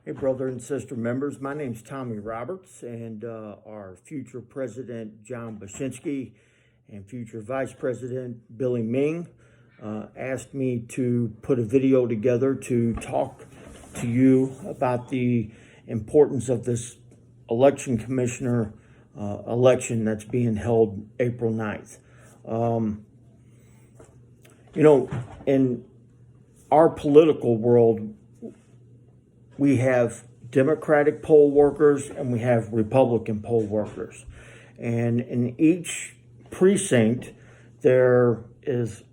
Hey, brother and sister members, my name's Tommy Roberts, and our future president, John Baczynski, and future vice president, Billy Ming, asked me to put a video together to talk to you about the importance of this election commissioner election that's being held April 9th. In our political world, we have Democratic poll workers and we have Republican poll workers. And in each precinct, there is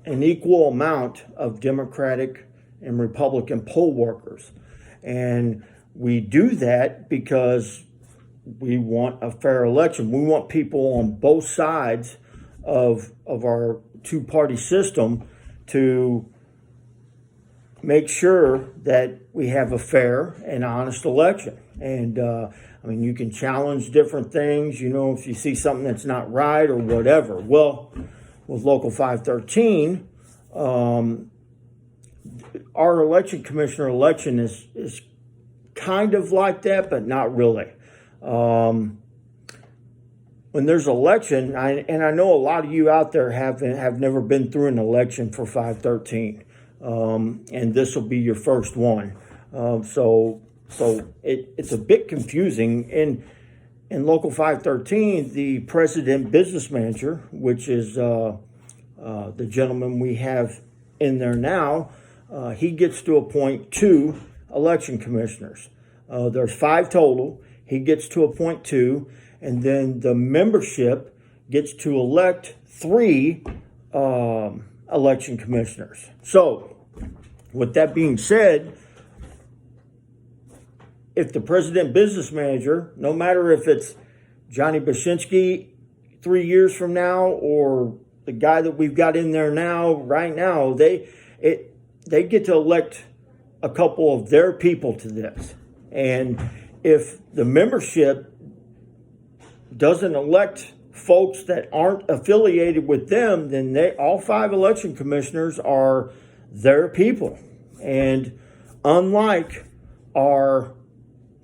an equal amount of Democratic and Republican poll workers. And we do that because we want a fair election. We want people on both sides of our two-party system to make sure that we have a fair and honest election. And you can challenge different things, if you see something that's not right or whatever. Well, with Local 513, our election commissioner election is kind of like that, but not really. When there's election, and I know a lot of you out there have never been through an election for 513. And this will be your first one. So it's a bit confusing. In Local 513, the president business manager, which is the gentleman we have in there now, he gets to appoint 2 election commissioners. There's 5 total. He gets to appoint 2, and then the membership gets to elect 3 election commissioners. So, with that being said, if the president business manager, no matter if it's Johnny Baczynski 3 years from now or the guy that we've got in there now, right now, they get to elect a couple of their people to this. And if the membership doesn't elect folks that aren't affiliated with them, then all 5 election commissioners are their people. And unlike our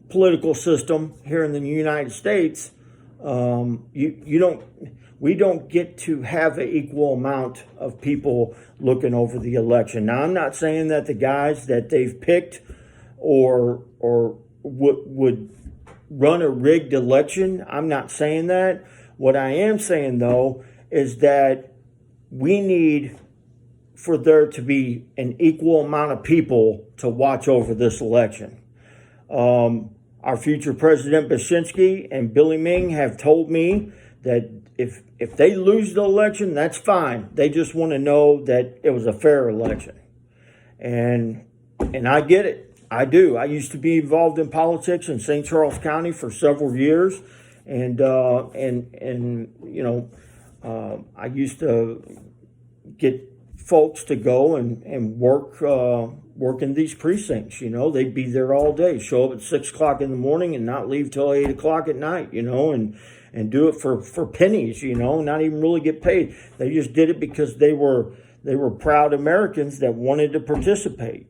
political system here in the United States, we don't get to have an equal amount of people looking over the election. Now, I'm not saying that the guys that they've picked or would run a rigged election. I'm not saying that. What I am saying, though, is that we need for there to be an equal amount of people to watch over this election. Our future president, Baczynski, and Billy Ming have told me that if they lose the election, that's fine. They just want to know that it was a fair election. And I get it. I do. I used to be involved in politics in St. Charles County for several years. I used to get folks to go and work in these precincts. They'd be there all day, show up at 6 o'clock in the morning and not leave till 8 o'clock at night, and do it for pennies, not even really get paid. They just did it because they were proud Americans that wanted to participate,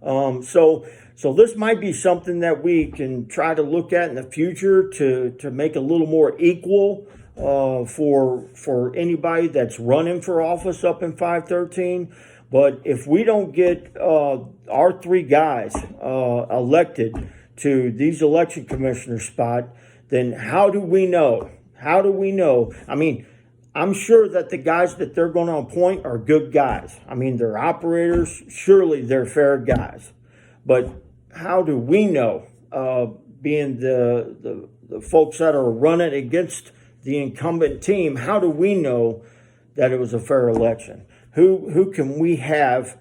So this might be something that we can try to look at in the future to make a little more equal for anybody that's running for office up in 513. But if we don't get our 3 guys elected to these election commissioner spot, then how do we know? How do we know? I'm sure that the guys that they're going to appoint are good guys. They're operators. Surely they're fair guys. But how do we know, being the folks that are running against the incumbent team, how do we know that it was a fair election? Who can we have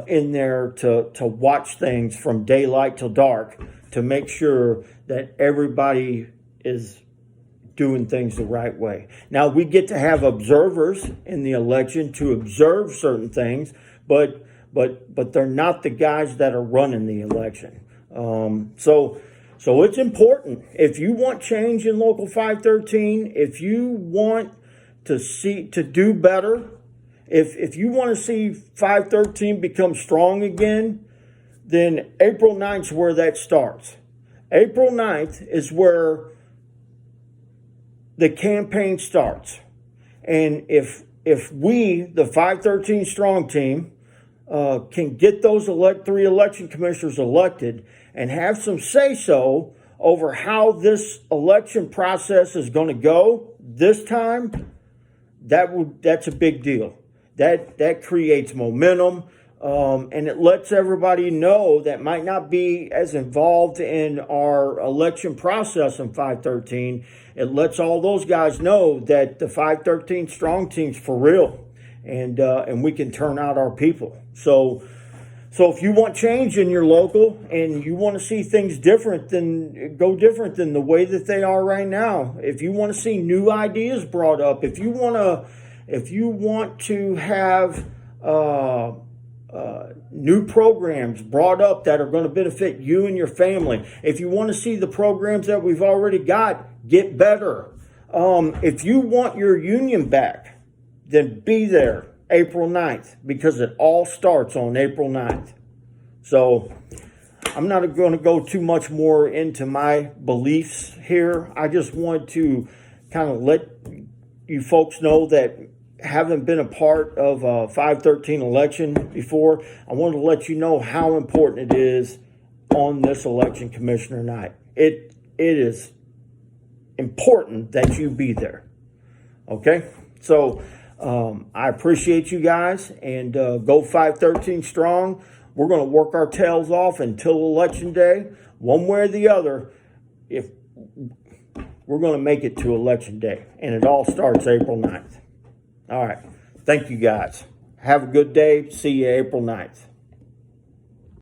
in there to watch things from daylight till dark to make sure that everybody is doing things the right way? Now, we get to have observers in the election to observe certain things, but they're not the guys that are running the election. So it's important. If you want change in Local 513, if you want to do better, if you want to see 513 become strong again, then April 9th is where that starts. April 9th is where the campaign starts. And if we, the 513 Strong Team, can get those 3 election commissioners elected and have some say-so over how this election process is going to go this time, that's a big deal. That creates momentum, and it lets everybody know that might not be as involved in our election process in 513. It lets all those guys know that the 513 Strong Team's for real, and we can turn out our people. So if you want change in your local and you want to see things different than the way that they are right now, if you want to see new ideas brought up, if you want to have new programs brought up that are going to benefit you and your family, if you want to see the programs that we've already got get better, if you want your union back, then be there April 9th, because it all starts on April 9th. So I'm not going to go too much more into my beliefs here. I just want to kind of let you folks know that, having been a part of a 513 election before, I want to let you know how important it is on this election commissioner night. It is important that you be there. Okay? So I appreciate you guys, and go 513 strong. We're going to work our tails off until election day. One way or the other, if we're going to make it to election day, and it all starts April 9th. All right. Thank you, guys. Have a good day. See you April 9th.